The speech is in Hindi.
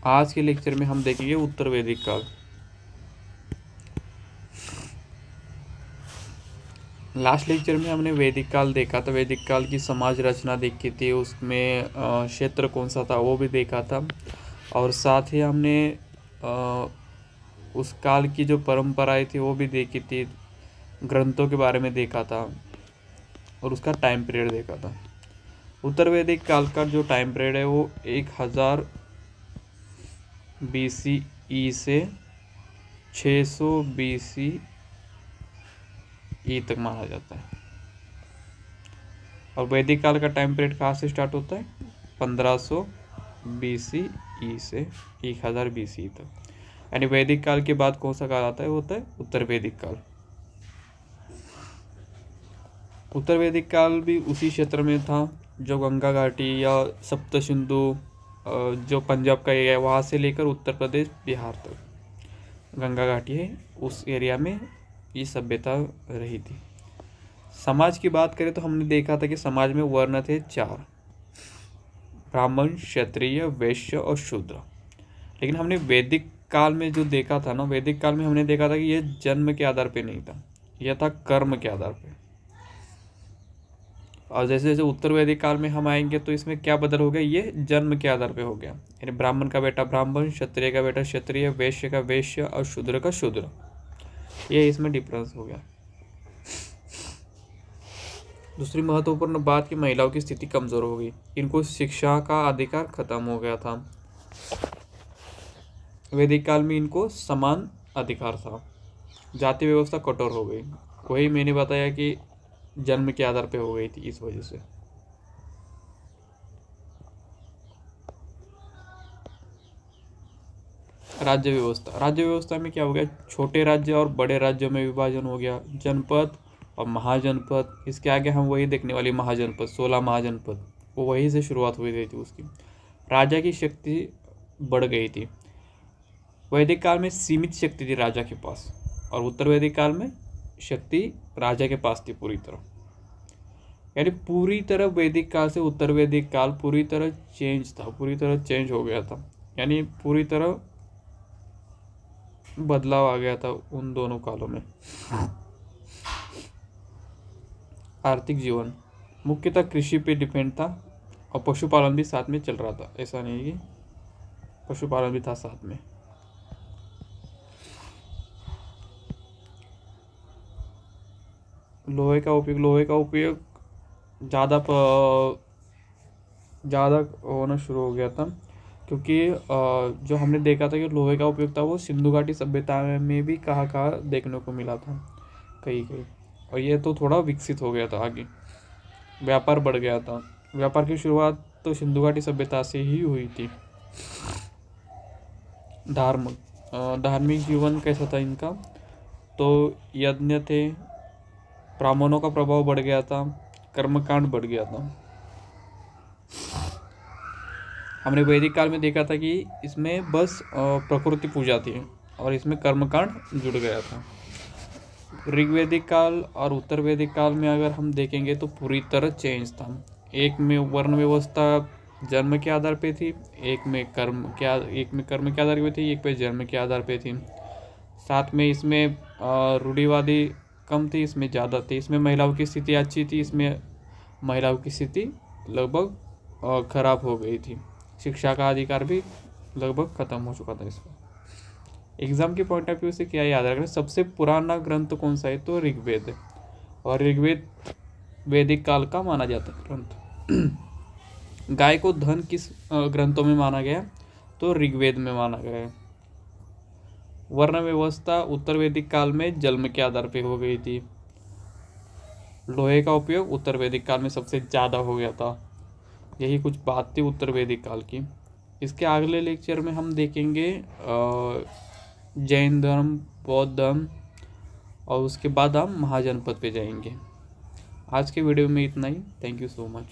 आज के लेक्चर में हम देखेंगे उत्तर वैदिक काल। लास्ट लेक्चर में हमने वैदिक काल देखा था, वैदिक काल की समाज रचना देखी थी, उसमें क्षेत्र कौन सा था वो भी देखा था, और साथ ही हमने उस काल की जो परंपराएं थी वो भी देखी थी, ग्रंथों के बारे में देखा था और उसका टाइम पीरियड देखा था। उत्तर वैदिक काल का जो टाइम पीरियड है वो 1000 BCE से 600 BCE तक माना जाता है। और वैदिक काल का टाइम पीरियड कहाँ से स्टार्ट होता है? 1500 BCE से 1000 BCE तक। यानी वैदिक काल के बाद कौन सा काल आता है? वो होता है उत्तर वैदिक काल। उत्तर वैदिक काल भी उसी क्षेत्र में था जो गंगा घाटी या सप्त सिंधु, जो पंजाब का एरिया है वहाँ से लेकर उत्तर प्रदेश बिहार तक गंगा घाटी है, उस एरिया में ये सभ्यता रही थी। समाज की बात करें तो हमने देखा था कि समाज में वर्ण थे 4, ब्राह्मण, क्षत्रिय, वैश्य और शूद्र। लेकिन हमने वैदिक काल में जो देखा था ना, वैदिक काल में हमने देखा था कि यह जन्म के आधार पे नहीं था, यह था कर्म के आधार पे। और जैसे जैसे उत्तर वैदिक काल में हम आएंगे तो इसमें क्या बदल हो गया? ये जन्म के आधार पे हो गया। यानी ब्राह्मण का बेटा ब्राह्मण, क्षत्रिय का बेटा क्षत्रिय, वैश्य का वैश्य और शूद्र का शूद्र, ये इसमें डिफरेंस हो गया। दूसरी महत्वपूर्ण बात कि महिलाओं की स्थिति कमजोर हो गई, इनको शिक्षा का अधिकार खत्म हो गया था। वैदिक काल में इनको समान अधिकार था, जाति व्यवस्था कठोर हो गई। वही मैंने बताया कि जन्म के आधार पे हो गई थी इस वजह से। राज्य व्यवस्था, राज्य व्यवस्था में क्या हो गया? छोटे राज्य और बड़े राज्यों में विभाजन हो गया, जनपद और महाजनपद। इसके आगे हम वही देखने वाली, महाजनपद, 16 महाजनपद, वो वहीं से शुरुआत हुई थी उसकी। राजा की शक्ति बढ़ गई थी। वैदिक काल में सीमित शक्ति थी राजा के पास, और उत्तर वैदिक काल में शक्ति राजा के पास थी पूरी तरह। यानी पूरी तरह वैदिक काल से उत्तर वैदिक काल पूरी तरह चेंज था, पूरी तरह चेंज हो गया था। यानी पूरी तरह बदलाव आ गया था उन दोनों कालों में। आर्थिक जीवन मुख्यतः कृषि पे डिपेंड था, और पशुपालन भी साथ में चल रहा था, ऐसा नहीं कि पशुपालन भी था साथ में। लोहे का उपयोग ज़्यादा होना शुरू हो गया था, क्योंकि जो हमने देखा था कि लोहे का उपयोग था वो सिंधु घाटी सभ्यता में भी कहाँ देखने को मिला था, कहीं कहीं। और ये तो थोड़ा विकसित हो गया था आगे, व्यापार बढ़ गया था। व्यापार की शुरुआत तो सिंधु घाटी सभ्यता से ही हुई थी। धार्मिक जीवन कैसा था इनका? तो यज्ञ थे, ब्राह्मणों का प्रभाव बढ़ गया था, कर्मकांड बढ़ गया था। हमने वैदिक काल में देखा था कि इसमें बस प्रकृति पूजा थी और इसमें कर्मकांड जुड़ गया था। ऋग्वैदिक काल और उत्तर वैदिक काल में अगर हम देखेंगे तो पूरी तरह चेंज था। एक में वर्ण व्यवस्था जन्म के आधार पे थी, एक में कर्म के आधार पे थी, एक पे जन्म के आधार पे थी। साथ में इसमें रूढ़िवादी कम थी, इसमें ज़्यादा थी। इसमें महिलाओं की स्थिति अच्छी थी, इसमें महिलाओं की स्थिति लगभग खराब हो गई थी। शिक्षा का अधिकार भी लगभग खत्म हो चुका था इसमें। एग्जाम के पॉइंट ऑफ व्यू से क्या याद रखना? सबसे पुराना ग्रंथ कौन सा है? तो ऋग्वेद है, और ऋग्वेद वैदिक काल का माना जाता है ग्रंथ। गाय को धन किस ग्रंथों में माना गया? तो ऋग्वेद में माना गया है। वर्ण व्यवस्था उत्तर वैदिक काल में जन्म के आधार पर हो गई थी। लोहे का उपयोग उत्तर वैदिक काल में सबसे ज़्यादा हो गया था। यही कुछ बात थी उत्तर वैदिक काल की। इसके अगले लेक्चर में हम देखेंगे जैन धर्म, बौद्ध धर्म, और उसके बाद हम महाजनपद पे जाएंगे। आज के वीडियो में इतना ही। Thank you so much.